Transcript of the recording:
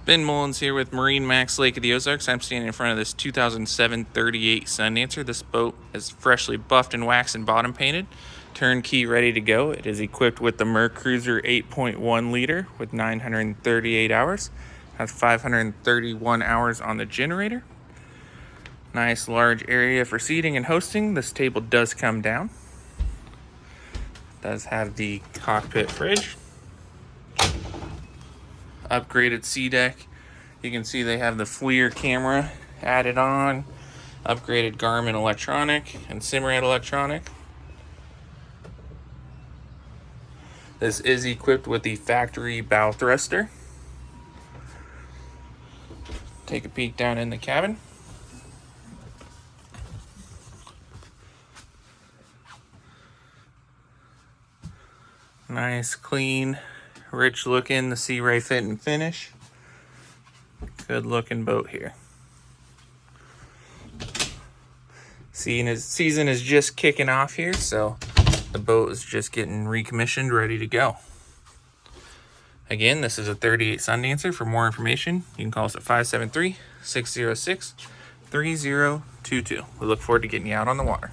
Ben Mullins here with MarineMax Lake of the Ozarks. I'm standing in front of this 2007 38 Sundancer. This boat is freshly buffed and waxed and bottom painted. Turnkey ready to go. It is equipped with the MerCruiser 8.1 liter with 938 hours. Has 531 hours on the generator. Nice large area for seating and hosting. This table does come down. Does have the cockpit fridge. Upgraded sea deck. You can see they have the FLIR camera added on, upgraded Garmin electronic and Simrad electronic. This is equipped with the factory bow thruster. Take a peek down in the cabin. Nice, clean, rich looking, the Sea Ray fit and finish. Good looking boat here. Season is just kicking off here, so the boat is just getting recommissioned, ready to go. Again, this is a 38 Sundancer. For more information, you can call us at 573-606-3022. We look forward to getting you out on the water.